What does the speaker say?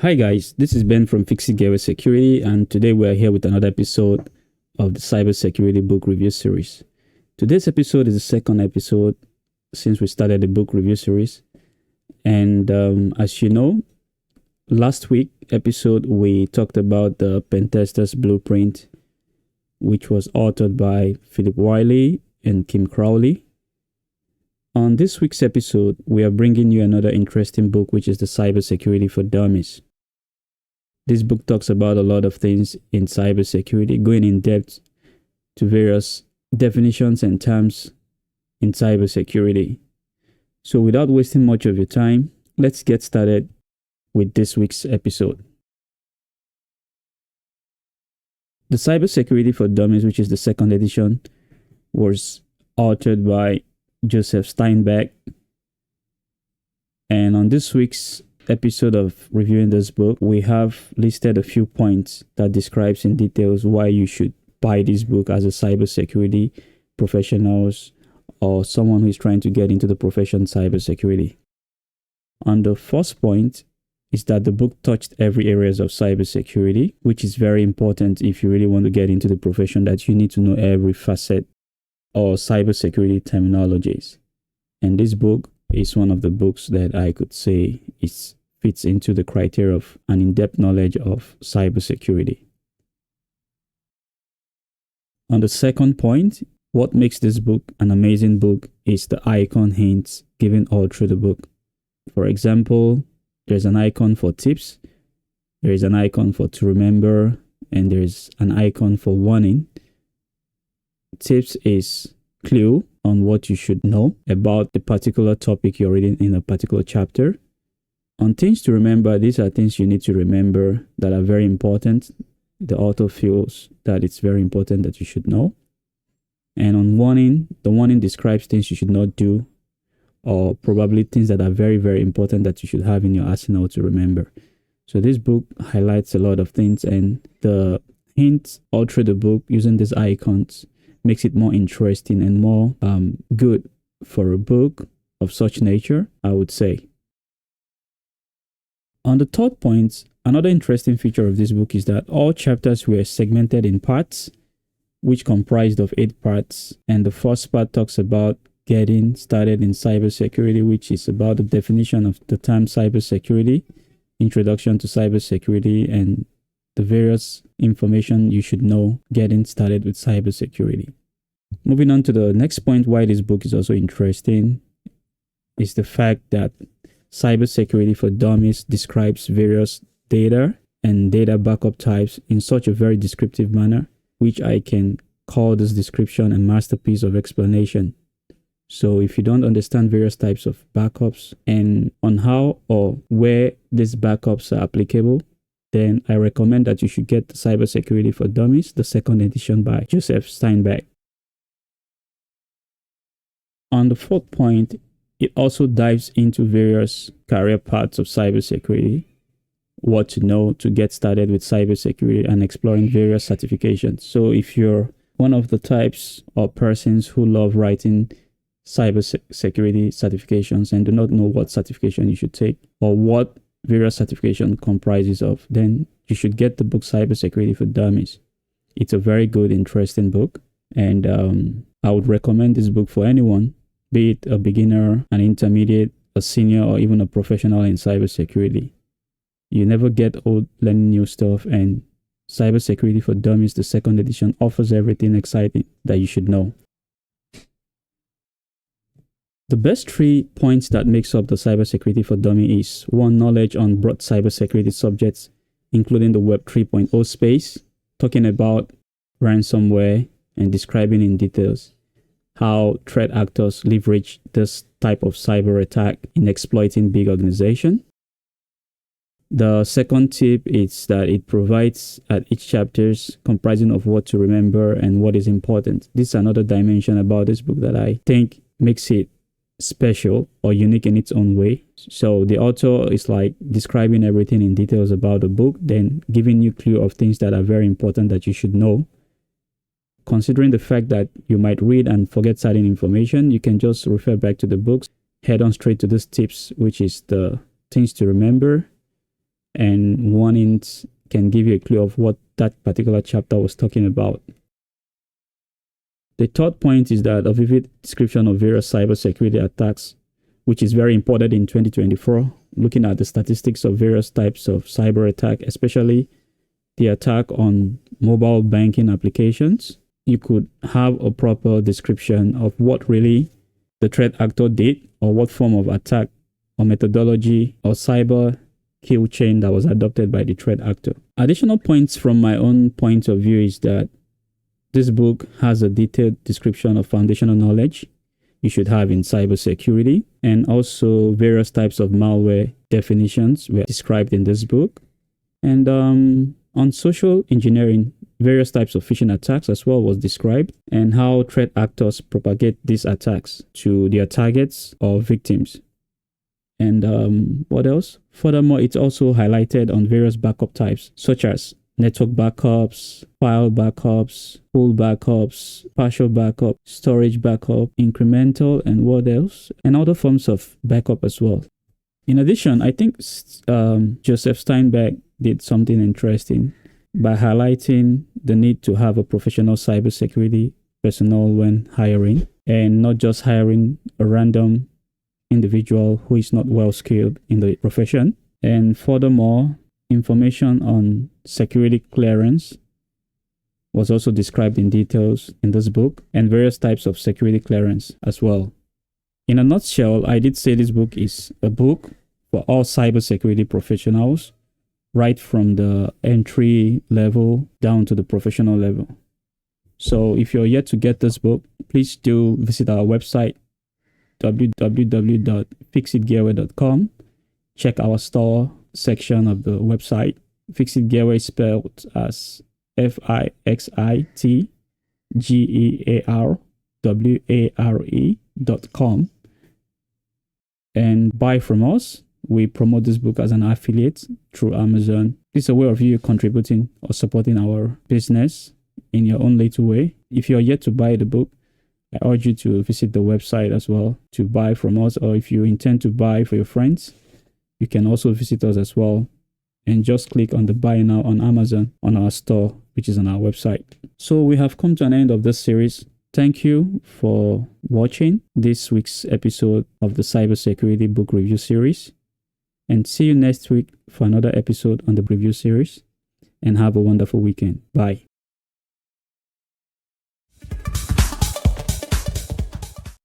Hi guys, this is Ben from Fixitgearware Security, and today we are here with another episode of the Cybersecurity Book Review Series. Today's episode is the second episode since we started the book review series. And as you know, last week episode we talked about the Pentester's Blueprint, which was authored by Philip Wiley and Kim Crowley. On this week's episode, we are bringing you another interesting book, which is the Cybersecurity for Dummies. This book talks about a lot of things in cybersecurity, going in depth to various definitions and terms in cybersecurity. So without wasting much of your time, let's get started with this week's episode. The Cybersecurity for Dummies, which is the second edition, was authored by Joseph Steinbeck. And on this week's episode of reviewing this book, we have listed a few points that describes in details why you should buy this book as a cybersecurity professionals or someone who is trying to get into the profession cybersecurity. And the first point is that the book touched every areas of cybersecurity, which is very important if you really want to get into the profession, that you need to know every facet or cybersecurity terminologies. And this book is one of the books that I could say fits into the criteria of an in-depth knowledge of cybersecurity. On the second point, what makes this book an amazing book is the icon hints given all through the book. For example, there's an icon for tips, there is an icon for to remember, and there's an icon for warning. Tips is clue on what you should know about the particular topic you're reading in a particular chapter. On things to remember, these are things you need to remember that are very important. The author feels that it's very important that you should know. And on warning, the warning describes things you should not do, or probably things that are very, very important that you should have in your arsenal to remember. So this book highlights a lot of things, and the hints all through the book using these icons makes it more interesting and more good for a book of such nature, I would say. On the third point, another interesting feature of this book is that all chapters were segmented in parts, which comprised of 8 parts. And the first part talks about getting started in cybersecurity, which is about the definition of the term cybersecurity, introduction to cybersecurity, and the various information you should know getting started with cybersecurity. Moving on to the next point, why this book is also interesting is the fact that Cybersecurity for Dummies describes various data and data backup types in such a very descriptive manner, which I can call this description a masterpiece of explanation. So if you don't understand various types of backups and on how or where these backups are applicable, then I recommend that you should get the Cybersecurity for Dummies, the second edition by Joseph Steinbeck. On the fourth point, it also dives into various career paths of cybersecurity, what to know to get started with cybersecurity, and exploring various certifications. So if you're one of the types or persons who love writing cybersecurity certifications and do not know what certification you should take or what various certification comprises of, then you should get the book Cybersecurity for Dummies. It's a very good, interesting book, and I would recommend this book for anyone, be it a beginner, an intermediate, a senior, or even a professional in cybersecurity. You never get old learning new stuff, and Cybersecurity for Dummies, the second edition, offers everything exciting that you should know. The best 3 points that makes up the Cybersecurity for Dummies is 1, knowledge on broad cybersecurity subjects, including the Web 3.0 space, talking about ransomware and describing in details how threat actors leverage this type of cyber attack in exploiting big organizations. The second tip is that it provides at each chapters comprising of what to remember and what is important. This is another dimension about this book that I think makes it special or unique in its own way. So the author is like describing everything in details about the book, then giving you clue of things that are very important that you should know. Considering the fact that you might read and forget certain information, you can just refer back to the books, head on straight to these tips, which is the things to remember, and warnings can give you a clue of what that particular chapter was talking about. The third point is that a vivid description of various cybersecurity attacks, which is very important in 2024, looking at the statistics of various types of cyber attack, especially the attack on mobile banking applications. You could have a proper description of what really the threat actor did, or what form of attack or methodology or cyber kill chain that was adopted by the threat actor. Additional points from my own point of view is that this book has a detailed description of foundational knowledge you should have in cybersecurity, and also various types of malware definitions were described in this book. And on social engineering, various types of phishing attacks as well was described, and how threat actors propagate these attacks to their targets or victims. And what else? Furthermore, it's also highlighted on various backup types, such as network backups, file backups, full backups, partial backup, storage backup, incremental, and what else? And other forms of backup as well. In addition, I think Joseph Steinberg did something interesting by highlighting the need to have a professional cybersecurity personnel when hiring, and not just hiring a random individual who is not well skilled in the profession. And furthermore, information on security clearance was also described in details in this book, and various types of security clearance as well. In a nutshell, I did say this book is a book for all cybersecurity professionals, right from the entry level down to the professional level. So if you're yet to get this book, please do visit our website, www.fixitgearware.com. Check our store section of the website. Fixitgearware is spelled as FIXITGEARWARE.com. And buy from us. We promote this book as an affiliate through Amazon. This is a way of you contributing or supporting our business in your own little way. If you're yet to buy the book, I urge you to visit the website as well to buy from us, or if you intend to buy for your friends, you can also visit us as well and just click on the buy now on Amazon on our store, which is on our website. So we have come to an end of this series. Thank you for watching this week's episode of the Cybersecurity Book Review Series, and see you next week for another episode on the review series, and have a wonderful weekend. Bye.